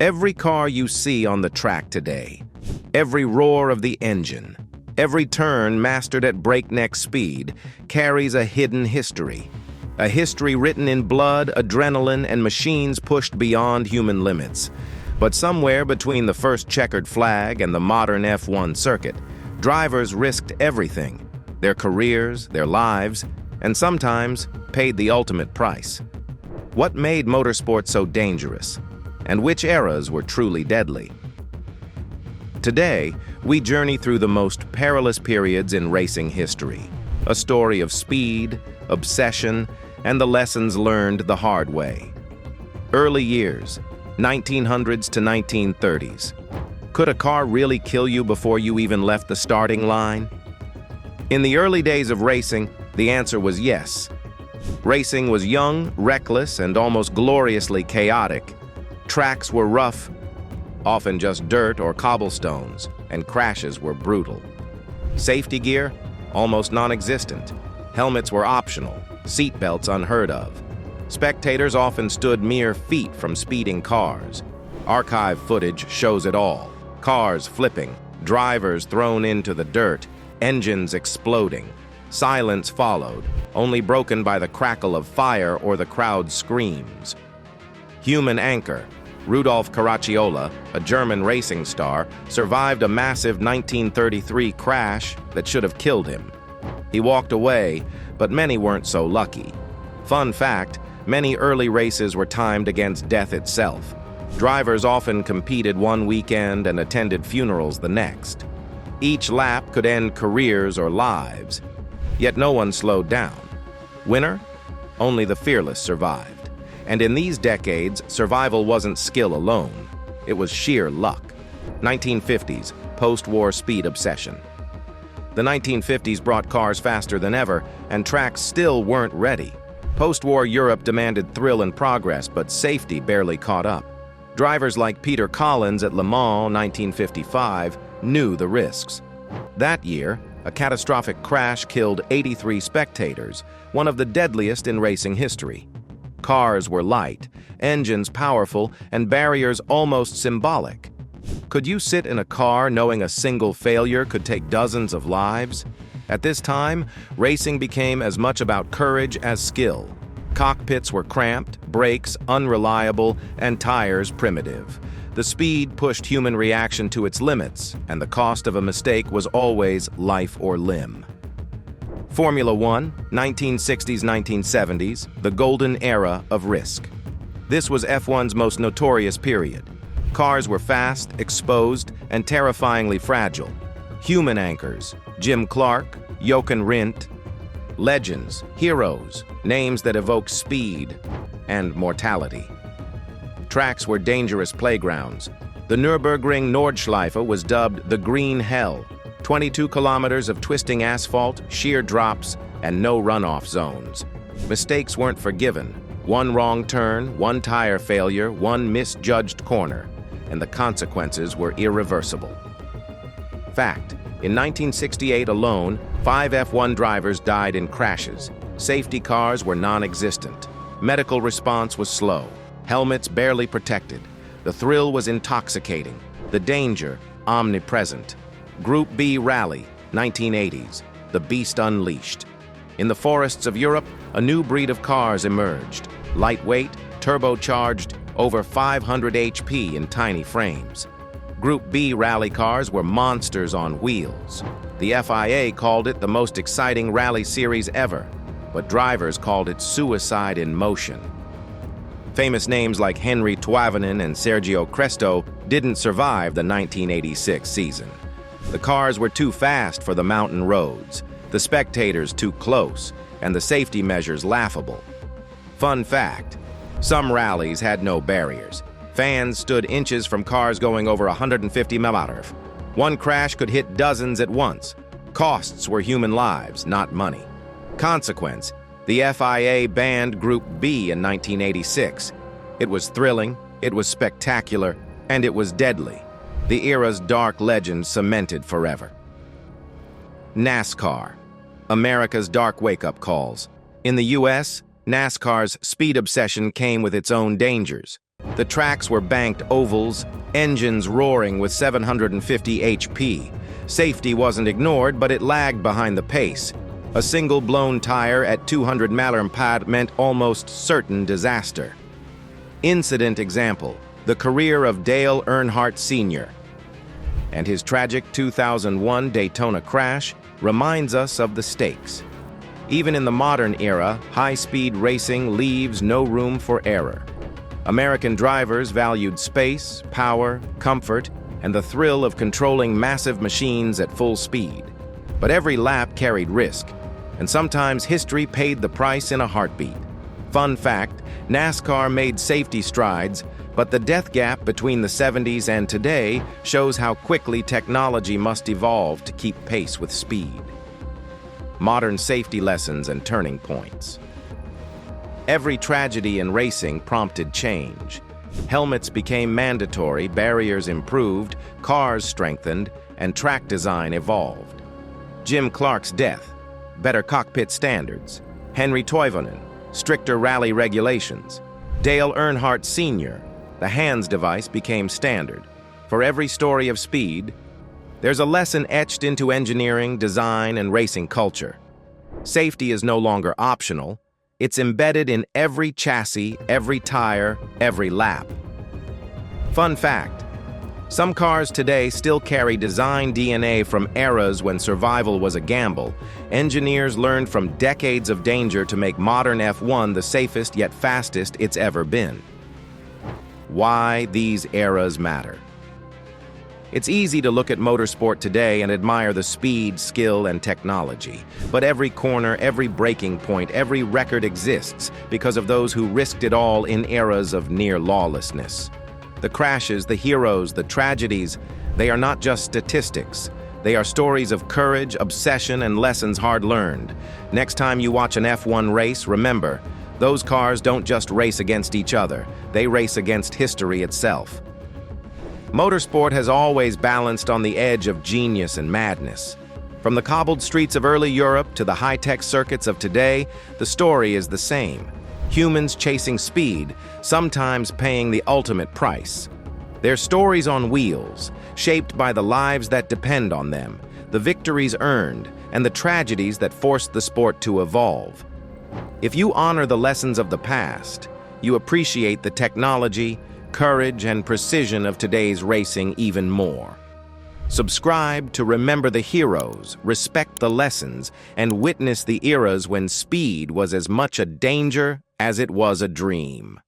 Every car you see on the track today, every roar of the engine, every turn mastered at breakneck speed carries a hidden history. A history written in blood, adrenaline, and machines pushed beyond human limits. But somewhere between the first checkered flag and the modern F1 circuit, drivers risked everything, their careers, their lives, and sometimes paid the ultimate price. What made motorsport so dangerous? And which eras were truly deadly? Today, we journey through the most perilous periods in racing history, a story of speed, obsession, and the lessons learned the hard way. Early years, 1900s to 1930s. Could a car really kill you before you even left the starting line? In the early days of racing, the answer was yes. Racing was young, reckless, and almost gloriously chaotic. Tracks were rough, often just dirt or cobblestones, and crashes were brutal. Safety gear? Almost non-existent. Helmets were optional, seatbelts unheard of. Spectators often stood mere feet from speeding cars. Archive footage shows it all. Cars flipping, drivers thrown into the dirt, engines exploding. Silence followed, only broken by the crackle of fire or the crowd's screams. Human anchor. Rudolf Caracciola, a German racing star, survived a massive 1933 crash that should have killed him. He walked away, but many weren't so lucky. Fun fact, many early races were timed against death itself. Drivers often competed one weekend and attended funerals the next. Each lap could end careers or lives, yet no one slowed down. Winner? Only the fearless survived. And in these decades, survival wasn't skill alone. It was sheer luck. 1950s, post-war speed obsession. The 1950s brought cars faster than ever, and tracks still weren't ready. Post-war Europe demanded thrill and progress, but safety barely caught up. Drivers like Peter Collins at Le Mans 1955 knew the risks. That year, a catastrophic crash killed 83 spectators, one of the deadliest in racing history. Cars were light, engines powerful, and barriers almost symbolic. Could you sit in a car knowing a single failure could take dozens of lives? At this time, racing became as much about courage as skill. Cockpits were cramped, brakes unreliable, and tires primitive. The speed pushed human reaction to its limits, and the cost of a mistake was always life or limb. Formula One, 1960s-1970s, the golden era of risk. This was F1's most notorious period. Cars were fast, exposed, and terrifyingly fragile. Human anchors, Jim Clark, Jochen Rindt. Legends, heroes, names that evoke speed and mortality. Tracks were dangerous playgrounds. The Nürburgring Nordschleife was dubbed the Green Hell. 22 kilometers of twisting asphalt, sheer drops, and no runoff zones. Mistakes weren't forgiven. One wrong turn, one tire failure, one misjudged corner, and the consequences were irreversible. Fact: in 1968 alone, 5 F1 drivers died in crashes. Safety cars were non-existent. Medical response was slow. Helmets barely protected. The thrill was intoxicating. The danger omnipresent. Group B Rally, 1980s, the beast unleashed. In the forests of Europe, a new breed of cars emerged. Lightweight, turbocharged, over 500 HP in tiny frames. Group B rally cars were monsters on wheels. The FIA called it the most exciting rally series ever, but drivers called it suicide in motion. Famous names like Henry Tuivainen and Sergio Cresto didn't survive the 1986 season. The cars were too fast for the mountain roads, the spectators too close, and the safety measures laughable. Fun fact: some rallies had no barriers. Fans stood inches from cars going over 150 mph. One crash could hit dozens at once. Costs were human lives, not money. Consequence: the FIA banned Group B in 1986. It was thrilling, it was spectacular, and it was deadly. The era's dark legend cemented forever. NASCAR, America's dark wake-up calls. In the US, NASCAR's speed obsession came with its own dangers. The tracks were banked ovals, engines roaring with 750 HP. Safety wasn't ignored, but it lagged behind the pace. A single blown tire at 200 mph meant almost certain disaster. Incident example: the career of Dale Earnhardt Sr. and his tragic 2001 Daytona crash reminds us of the stakes. Even in the modern era, high-speed racing leaves no room for error. American drivers valued space, power, comfort, and the thrill of controlling massive machines at full speed. But every lap carried risk, and sometimes history paid the price in a heartbeat. Fun fact, NASCAR made safety strides, but the death gap between the 70s and today shows how quickly technology must evolve to keep pace with speed. Modern safety lessons and turning points. Every tragedy in racing prompted change. Helmets became mandatory, barriers improved, cars strengthened, and track design evolved. Jim Clark's death, better cockpit standards. Henry Toivonen, stricter rally regulations. Dale Earnhardt Sr., the hands device became standard. For every story of speed, there's a lesson etched into engineering, design, and racing culture. Safety is no longer optional. It's embedded in every chassis, every tire, every lap. Fun fact, some cars today still carry design DNA from eras when survival was a gamble. Engineers learned from decades of danger to make modern F1 the safest yet fastest it's ever been. Why these eras matter. It's easy to look at motorsport today and admire the speed, skill, and technology. But every corner, every breaking point, every record exists because of those who risked it all in eras of near lawlessness. The crashes, the heroes, the tragedies, they are not just statistics. They are stories of courage, obsession, and lessons hard learned. Next time you watch an F1 race, remember, those cars don't just race against each other. They race against history itself. Motorsport has always balanced on the edge of genius and madness. From the cobbled streets of early Europe to the high-tech circuits of today, the story is the same. Humans chasing speed, sometimes paying the ultimate price. They're stories on wheels, shaped by the lives that depend on them, the victories earned, and the tragedies that forced the sport to evolve. If you honor the lessons of the past, you appreciate the technology, courage, and precision of today's racing even more. Subscribe to remember the heroes, respect the lessons, and witness the eras when speed was as much a danger as it was a dream.